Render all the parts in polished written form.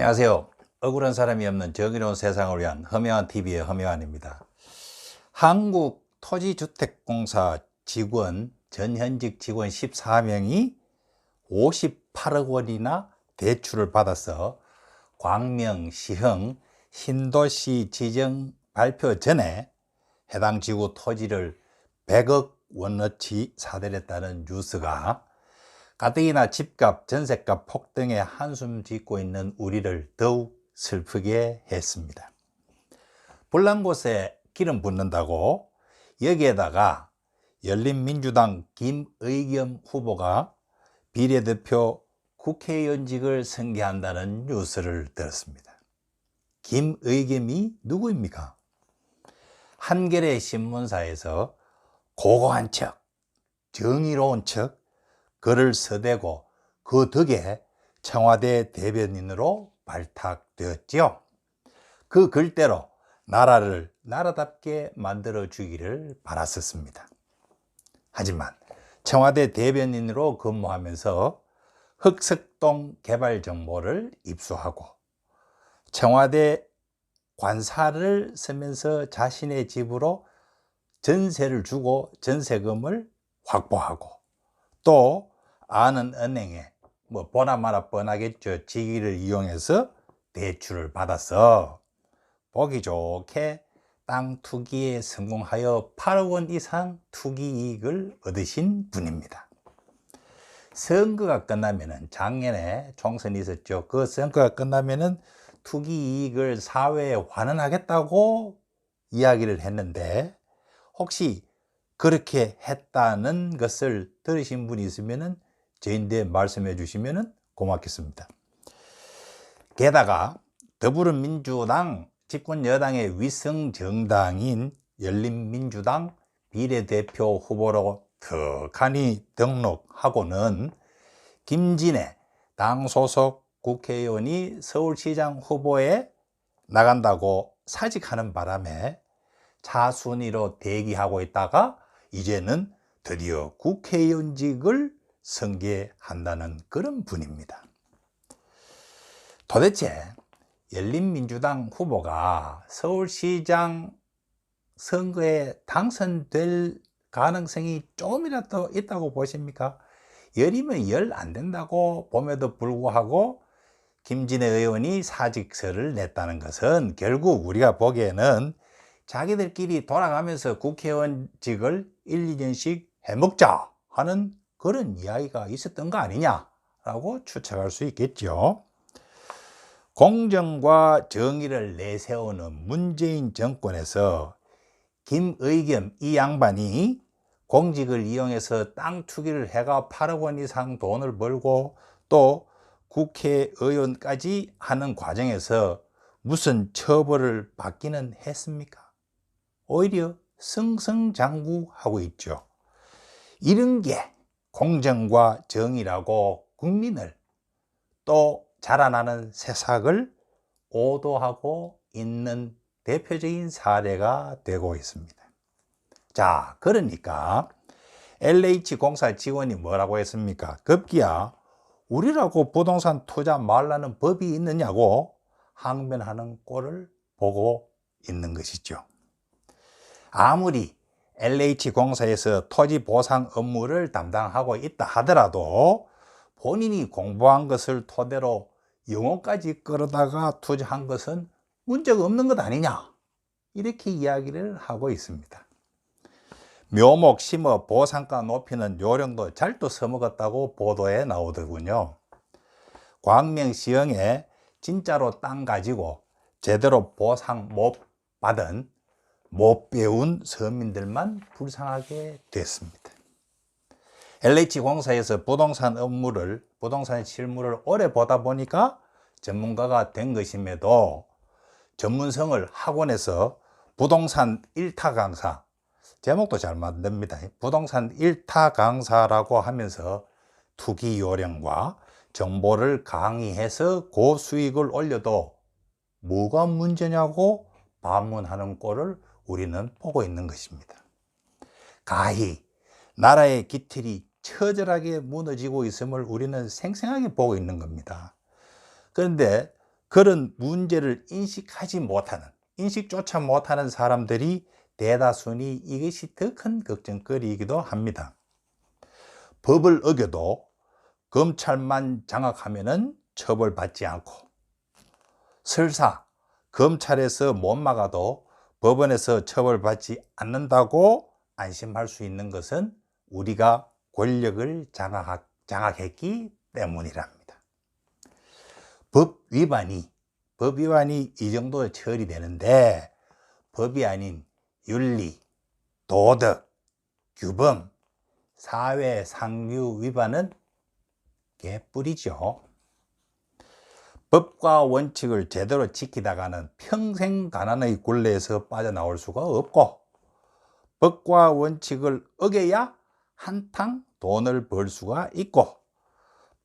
안녕하세요. 억울한 사람이 없는 정의로운 세상을 위한 허명한 TV의 허명한입니다. 한국토지주택공사 직원, 전현직 직원 14명이 58억 원이나 대출을 받아서 광명시형 신도시 지정 발표 전에 해당 지구 토지를 100억 원어치 사들였다는 뉴스가 가뜩이나 집값, 전셋값 폭등에 한숨 짓고 있는 우리를 더욱 슬프게 했습니다. 불난 곳에 기름 붓는다고 여기에다가 열린민주당 김의겸 후보가 비례대표 국회의원직을 승계한다는 뉴스를 들었습니다. 김의겸이 누구입니까? 한겨레 신문사에서 고고한 척, 정의로운 척 글을 써대고 그 덕에 청와대 대변인으로 발탁되었지요. 그 글대로 나라를 나라답게 만들어 주기를 바랐었습니다. 하지만 청와대 대변인으로 근무하면서 흑석동 개발 정보를 입수하고 청와대 관사를 쓰면서 자신의 집으로 전세를 주고 전세금을 확보하고 또 아는 은행에 보나 마나 뻔하겠죠. 직위를 이용해서 대출을 받아서 보기 좋게 땅 투기에 성공하여 8억 원 이상 투기 이익을 얻으신 분입니다. 선거가 끝나면은 작년에 총선이 있었죠. 그 선거가 끝나면은 투기 이익을 사회에 환원하겠다고 이야기를 했는데 혹시 그렇게 했다는 것을 들으신 분이 있으면 저희한테 말씀해 주시면 고맙겠습니다. 게다가 더불어민주당 집권 여당의 위성정당인 열린민주당 비례대표 후보로 턱하니 등록하고는 김진애 당 소속 국회의원이 서울시장 후보에 나간다고 사직하는 바람에 차순위로 대기하고 있다가 이제는 드디어 국회의원직을 승계한다는 그런 분입니다. 도대체 열린민주당 후보가 서울시장 선거에 당선될 가능성이 조금이라도 있다고 보십니까? 열이면 열 안 된다고 봄에도 불구하고 김진애 의원이 사직서를 냈다는 것은 결국 우리가 보기에는 자기들끼리 돌아가면서 국회의원직을 1, 2년씩 해먹자 하는 그런 이야기가 있었던 거 아니냐라고 추측할 수 있겠죠. 공정과 정의를 내세우는 문재인 정권에서 김의겸 이 양반이 공직을 이용해서 땅 투기를 해가 8억 원 이상 돈을 벌고 또 국회의원까지 하는 과정에서 무슨 처벌을 받기는 했습니까? 오히려 승승장구하고 있죠. 이런 게 공정과 정의라고 국민을 또 자라나는 새싹을 오도하고 있는 대표적인 사례가 되고 있습니다. 자, 그러니까 LH공사 직원이 뭐라고 했습니까? 급기야 우리라고 부동산 투자 말라는 법이 있느냐고 항변하는 꼴을 보고 있는 것이죠. 아무리 LH공사에서 토지 보상 업무를 담당하고 있다 하더라도 본인이 공부한 것을 토대로 영어까지 끌어다가 투자한 것은 문제가 없는 것 아니냐, 이렇게 이야기를 하고 있습니다. 묘목 심어 보상가 높이는 요령도 잘도 써먹었다고 보도에 나오더군요. 광명시형에 진짜로 땅 가지고 제대로 보상 못 받은 못 배운 서민들만 불쌍하게 됐습니다. LH공사에서 부동산 실무를 오래 보다 보니까 전문가가 된 것임에도 전문성을 학원에서 부동산 1타 강사, 제목도 잘 만듭니다. 부동산 1타 강사라고 하면서 투기 요령과 정보를 강의해서 고수익을 올려도 뭐가 문제냐고 반문하는 꼴을 우리는 보고 있는 것입니다. 가히 나라의 기틀이 처절하게 무너지고 있음을 우리는 생생하게 보고 있는 겁니다. 그런데 그런 문제를 인식조차 못하는 사람들이 대다수니 이것이 더 큰 걱정거리이기도 합니다. 법을 어겨도 검찰만 장악하면은 처벌받지 않고, 설사 검찰에서 못 막아도 법원에서 처벌받지 않는다고 안심할 수 있는 것은 우리가 권력을 장악했기 때문이랍니다. 법 위반이 이 정도 처리되는데, 법이 아닌 윤리, 도덕, 규범, 사회 상류 위반은 개뿔이죠. 법과 원칙을 제대로 지키다가는 평생 가난의 굴레에서 빠져나올 수가 없고, 법과 원칙을 어겨야 한탕 돈을 벌 수가 있고,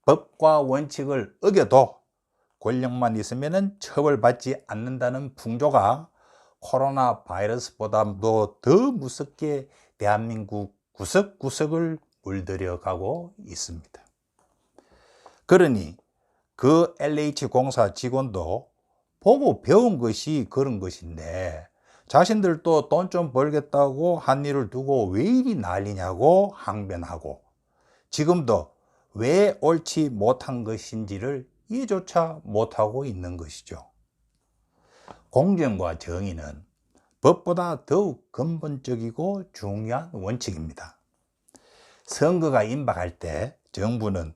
법과 원칙을 어겨도 권력만 있으면 처벌받지 않는다는 풍조가 코로나 바이러스보다도 더 무섭게 대한민국 구석구석을 물들여가고 있습니다. 그러니 그 LH공사 직원도 보고 배운 것이 그런 것인데, 자신들도 돈 좀 벌겠다고 한 일을 두고 왜 이리 난리냐고 항변하고, 지금도 왜 옳지 못한 것인지를 이해조차 못하고 있는 것이죠. 공정과 정의는 법보다 더욱 근본적이고 중요한 원칙입니다. 선거가 임박할 때 정부는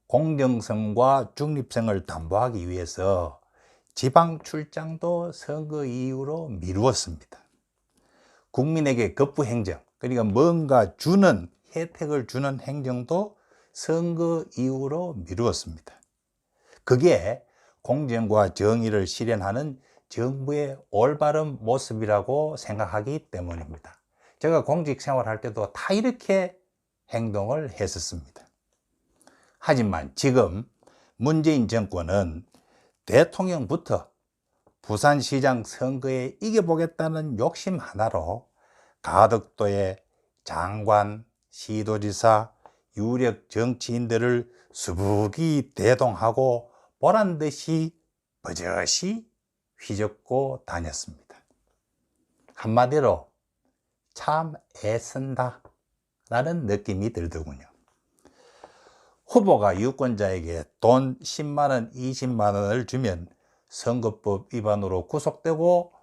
공정성과 중립성을 담보하기 위해서 지방 출장도 선거 이후로 미루었습니다. 국민에게 급부 행정, 그러니까 뭔가 주는 혜택을 주는 행정도 선거 이후로 미루었습니다. 그게 공정과 정의를 실현하는 정부의 올바른 모습이라고 생각하기 때문입니다. 제가 공직 생활할 때도 다 이렇게 행동을 했었습니다. 하지만 지금 문재인 정권은 대통령부터 부산시장 선거에 이겨보겠다는 욕심 하나로 가덕도의 장관, 시도지사, 유력 정치인들을 수북이 대동하고 보란듯이 버젓이 휘젓고 다녔습니다. 한마디로 참 애쓴다 라는 느낌이 들더군요. 후보가 유권자에게 돈 10만원, 20만원을 주면 선거법 위반으로 구속되고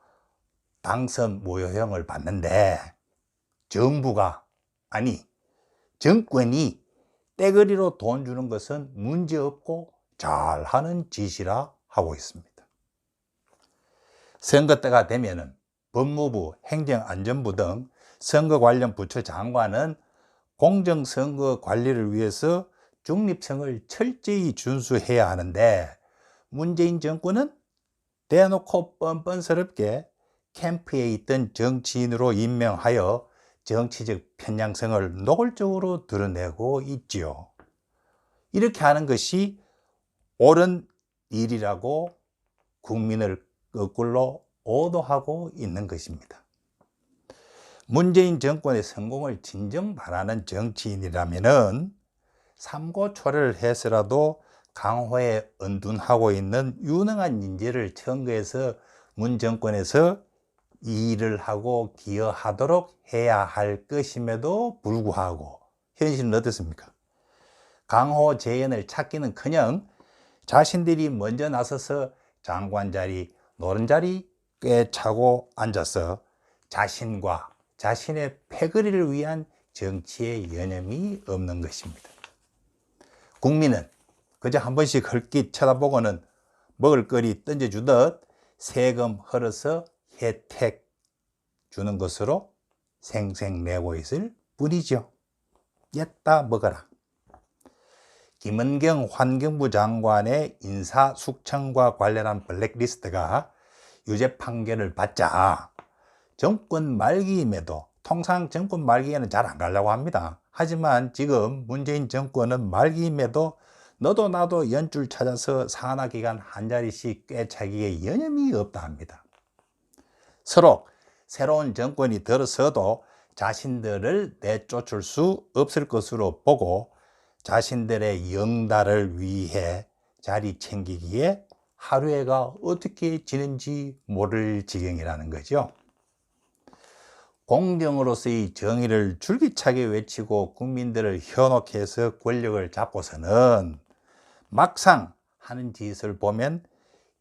당선 무효형을 받는데, 정부가, 아니 정권이 떼거리로 돈 주는 것은 문제없고 잘하는 짓이라 하고 있습니다. 선거 때가 되면은 법무부, 행정안전부 등 선거 관련 부처 장관은 공정선거 관리를 위해서 중립성을 철저히 준수해야 하는데, 문재인 정권은 대놓고 뻔뻔스럽게 캠프에 있던 정치인으로 임명하여 정치적 편향성을 노골적으로 드러내고 있지요. 이렇게 하는 것이 옳은 일이라고 국민을 거꾸로 오도하고 있는 것입니다. 문재인 정권의 성공을 진정 바라는 정치인이라면은 삼고초려를 해서라도 강호에 은둔하고 있는 유능한 인재를 청구해서 문 정권에서 이 일을 하고 기여하도록 해야 할 것임에도 불구하고 현실은 어떻습니까? 강호 재연을 찾기는커녕 자신들이 먼저 나서서 장관 자리, 노른자리 꿰차고 앉아서 자신과 자신의 패거리를 위한 정치에 여념이 없는 것입니다. 국민은 그저 한 번씩 헐깃 쳐다보고는 먹을거리 던져주듯 세금 헐어서 혜택 주는 것으로 생색내고 있을 뿐이죠. 옛다 먹어라. 김은경 환경부 장관의 인사숙청과 관련한 블랙리스트가 유죄 판결을 받자 정권 말기임에도, 통상 정권 말기에는 잘 안 가려고 합니다. 하지만 지금 문재인 정권은 말기임에도 너도 나도 연줄 찾아서 산하기관 한 자리씩 꿰차기에 여념이 없다 합니다. 서로 새로운 정권이 들어서도 자신들을 내쫓을 수 없을 것으로 보고 자신들의 영달을 위해 자리 챙기기에 하루해가 어떻게 지는지 모를 지경이라는 거죠. 공정으로서의 정의를 줄기차게 외치고 국민들을 현혹해서 권력을 잡고서는 막상 하는 짓을 보면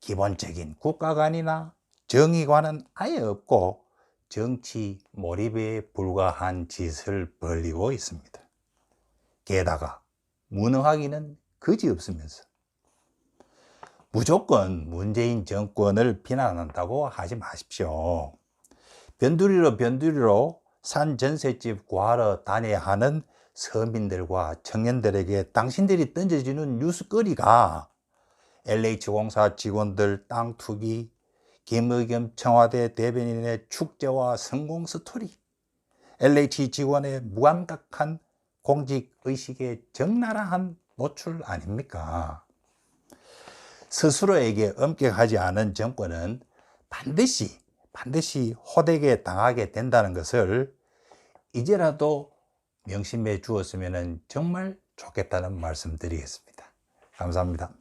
기본적인 국가관이나 정의관은 아예 없고 정치 몰입에 불과한 짓을 벌이고 있습니다. 게다가 무능하기는 그지없으면서 무조건 문재인 정권을 비난한다고 하지 마십시오. 변두리로 산 전셋집 구하러 다녀야 하는 서민들과 청년들에게 당신들이 던져주는 뉴스거리가 LH공사 직원들 땅 투기, 김의겸 청와대 대변인의 축제와 성공 스토리, LH 직원의 무감각한 공직의식의 적나라한 노출 아닙니까? 스스로에게 엄격하지 않은 정권은 반드시 호되게 당하게 된다는 것을 이제라도 명심해 주었으면 정말 좋겠다는 말씀 드리겠습니다. 감사합니다.